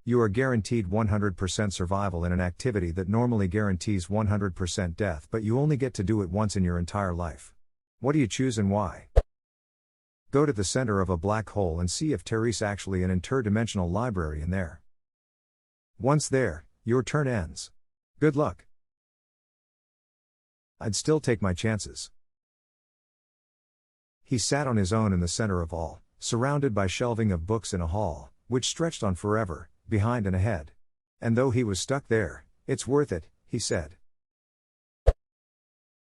You are guaranteed 100% survival in an activity that normally guarantees 100% death, but you only get to do it once in your entire life. What do you choose and why? Go to the center of a black hole and see if there is actually an interdimensional library in there. Once there, your turn ends. Good luck. I'd still take my chances. He sat on his own in the center of all, surrounded by shelving of books in a hall, which stretched on forever, behind and ahead. And though he was stuck there, it's worth it, he said.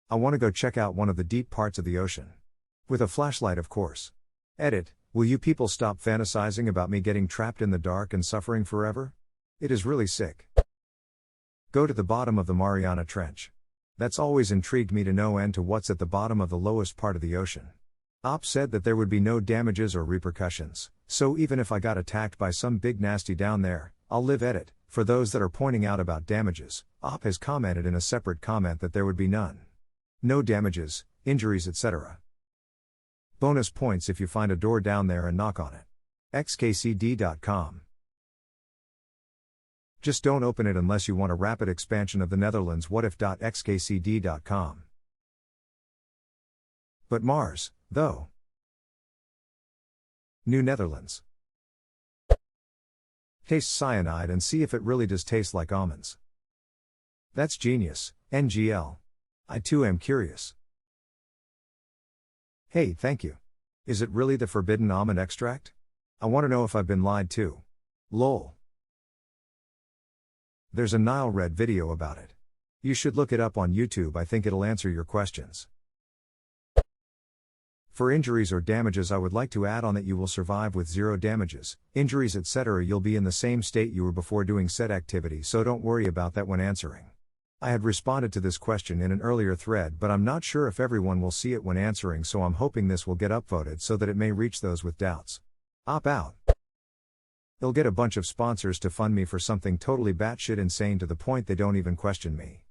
I want to go check out one of the deep parts of the ocean. With a flashlight, of course. Edit, will you people stop fantasizing about me getting trapped in the dark and suffering forever? It is really sick. Go to the bottom of the Mariana Trench. That's always intrigued me to no end to what's at the bottom of the lowest part of the ocean. Op said that there would be no damages or repercussions, so even if I got attacked by some big nasty down there, I'll live. Edit, for those that are pointing out about damages, Op has commented in a separate comment that there would be none. No damages, injuries, etc. Bonus points if you find a door down there and knock on it. xkcd.com. Just don't open it unless you want a rapid expansion of the Netherlands. Whatif.xkcd.com. But Mars, though. New Netherlands. Taste cyanide and see if it really does taste like almonds. That's genius, NGL. I too am curious. Hey, thank you. Is it really the forbidden almond extract? I want to know if I've been lied to. Lol. There's a Nile Red video about it. You should look it up on YouTube. I think it'll answer your questions. For injuries or damages, I would like to add on that you will survive with 0 damages, injuries, etc. You'll be in the same state you were before doing said activity, so don't worry about that when answering. I had responded to this question in an earlier thread, but I'm not sure if everyone will see it when answering, so I'm hoping this will get upvoted so that it may reach those with doubts. Opt out. They'll get a bunch of sponsors to fund me for something totally batshit insane to the point they don't even question me.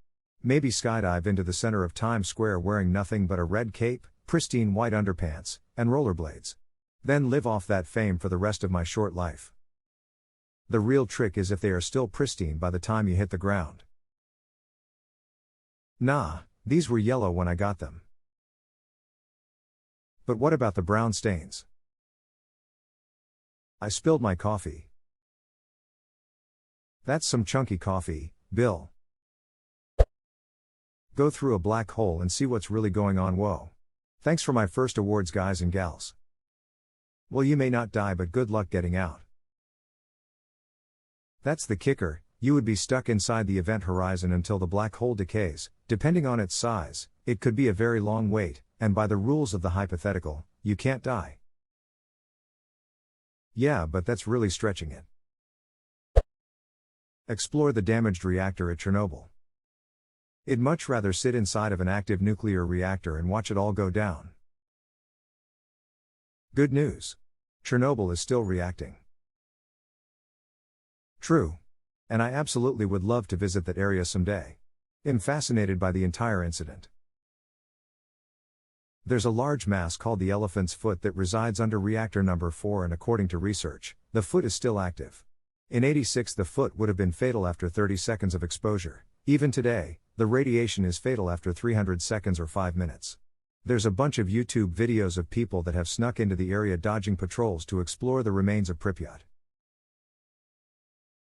Maybe skydive into the center of Times Square wearing nothing but a red cape, pristine white underpants, and rollerblades. Then live off that fame for the rest of my short life. The real trick is if they are still pristine by the time you hit the ground. Nah, these were yellow when I got them. But what about the brown stains? I spilled my coffee. That's some chunky coffee, Bill. Go through a black hole and see what's really going on. Whoa. Thanks for my first awards, guys and gals. Well, you may not die, but good luck getting out. That's the kicker, you would be stuck inside the event horizon until the black hole decays. Depending on its size, it could be a very long wait, and by the rules of the hypothetical, you can't die. Yeah, but that's really stretching it. Explore the damaged reactor at Chernobyl. I'd much rather sit inside of an active nuclear reactor and watch it all go down. Good news. Chernobyl is still reacting. True. And I absolutely would love to visit that area someday. I'm fascinated by the entire incident. There's a large mass called the elephant's foot that resides under reactor number 4, and according to research, the foot is still active. In '86 the foot would have been fatal after 30 seconds of exposure. Even today, the radiation is fatal after 300 seconds or 5 minutes. There's a bunch of YouTube videos of people that have snuck into the area dodging patrols to explore the remains of Pripyat.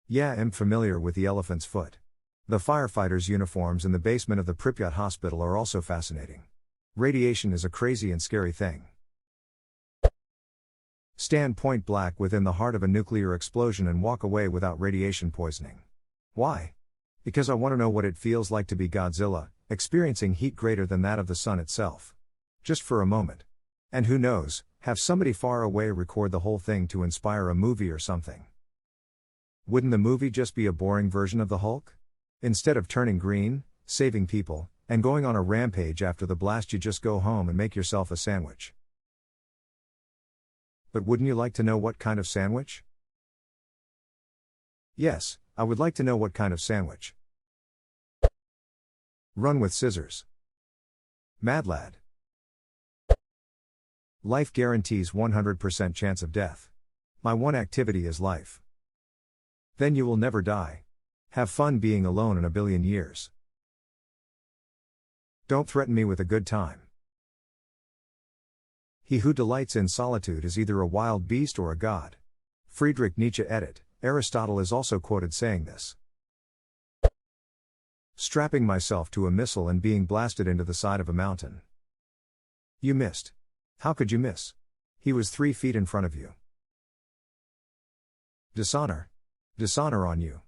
Yeah, I'm familiar with the elephant's foot. The firefighters' uniforms in the basement of the Pripyat hospital are also fascinating. Radiation is a crazy and scary thing. Stand point blank within the heart of a nuclear explosion and walk away without radiation poisoning. Why? Because I want to know what it feels like to be Godzilla, experiencing heat greater than that of the sun itself. Just for a moment. And who knows, have somebody far away record the whole thing to inspire a movie or something. Wouldn't the movie just be a boring version of the Hulk? Instead of turning green, saving people, and going on a rampage after the blast, you just go home and make yourself a sandwich. But wouldn't you like to know what kind of sandwich? Yes, I would like to know what kind of sandwich. Run with scissors. Mad lad. Life guarantees 100% chance of death. My one activity is life. Then you will never die. Have fun being alone in a billion years. Don't threaten me with a good time. He who delights in solitude is either a wild beast or a god. Friedrich Nietzsche. Edit. Aristotle is also quoted saying this. Strapping myself to a missile and being blasted into the side of a mountain. You missed. How could you miss? He was 3 feet in front of you. Dishonor. Dishonor on you.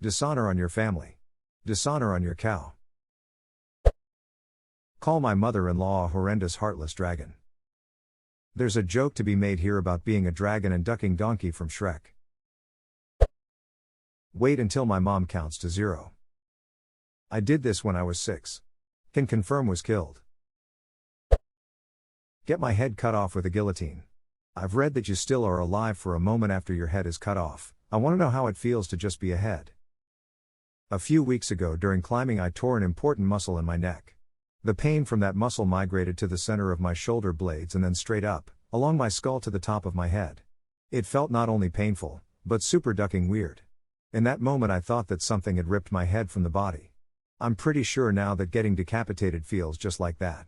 Dishonor on your family. Dishonor on your cow. Call my mother-in-law a horrendous heartless dragon. There's a joke to be made here about being a dragon and ducking Donkey from Shrek. Wait until my mom counts to 0. I did this when I was 6. Can confirm was killed. Get my head cut off with a guillotine. I've read that you still are alive for a moment after your head is cut off. I want to know how it feels to just be a head. A few weeks ago during climbing I tore an important muscle in my neck. The pain from that muscle migrated to the center of my shoulder blades and then straight up, along my skull to the top of my head. It felt not only painful, but super ducking weird. In that moment I thought that something had ripped my head from the body. I'm pretty sure now that getting decapitated feels just like that.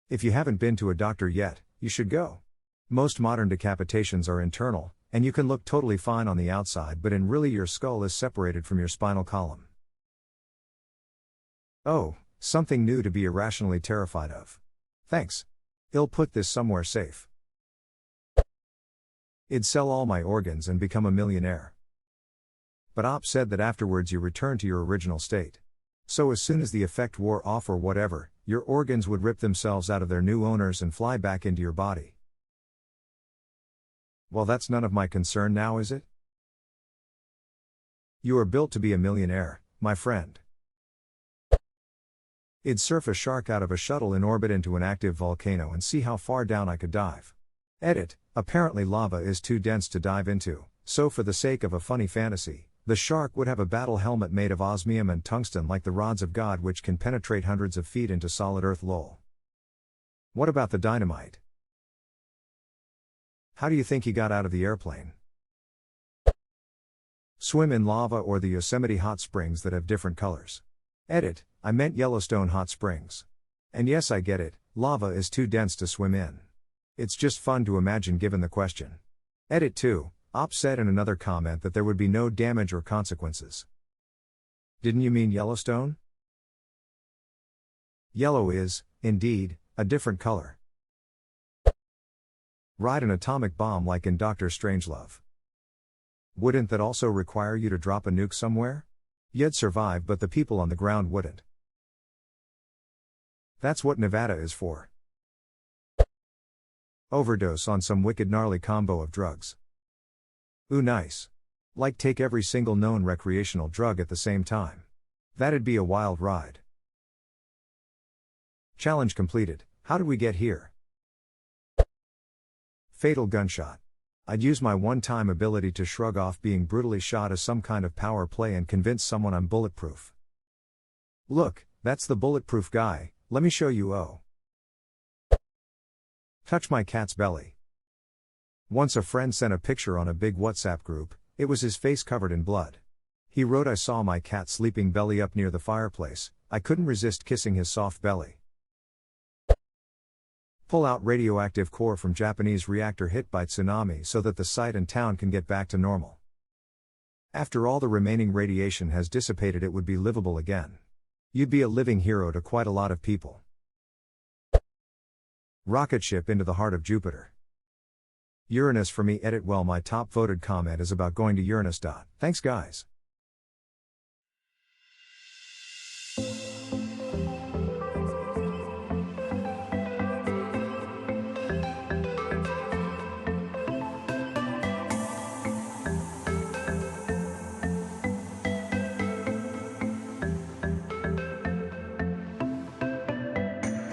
If you haven't been to a doctor yet, you should go. Most modern decapitations are internal, and you can look totally fine on the outside, but in really your skull is separated from your spinal column. Oh, something new to be irrationally terrified of. Thanks. I'll put this somewhere safe. I'd sell all my organs and become a millionaire. But Op said that afterwards you return to your original state. So as soon as the effect wore off or whatever, your organs would rip themselves out of their new owners and fly back into your body. Well, that's none of my concern now, is it? You are built to be a millionaire, my friend. I'd surf a shark out of a shuttle in orbit into an active volcano and see how far down I could dive. Edit. Apparently lava is too dense to dive into, so for the sake of a funny fantasy, the shark would have a battle helmet made of osmium and tungsten like the rods of God, which can penetrate hundreds of feet into solid earth. Lol. What about the dynamite? How do you think he got out of the airplane? Swim in lava or the Yosemite hot springs that have different colors. Edit. I meant Yellowstone hot springs. And yes, I get it, lava is too dense to swim in. It's just fun to imagine given the question. Edit 2. Op said in another comment that there would be no damage or consequences. Didn't you mean Yellowstone? Yellow is, indeed, a different color. Ride an atomic bomb like in Dr. Strangelove. Wouldn't that also require you to drop a nuke somewhere? You'd survive, but the people on the ground wouldn't. That's what Nevada is for. Overdose on some wicked gnarly combo of drugs. Ooh, nice. Like take every single known recreational drug at the same time. That'd be a wild ride. Challenge completed. How did we get here? Fatal gunshot. I'd use my one-time ability to shrug off being brutally shot as some kind of power play and convince someone I'm bulletproof. Look, that's the bulletproof guy, let me show you. Oh. Touch my cat's belly. Once a friend sent a picture on a big WhatsApp group, it was his face covered in blood. He wrote, I saw my cat sleeping belly up near the fireplace, I couldn't resist kissing his soft belly. Pull out radioactive core from Japanese reactor hit by tsunami so that the site and town can get back to normal. After all the remaining radiation has dissipated, it would be livable again. You'd be a living hero to quite a lot of people. Rocket ship into the heart of Jupiter. Uranus for me. Edit. Well, my top voted comment is about going to Uranus. Thanks guys.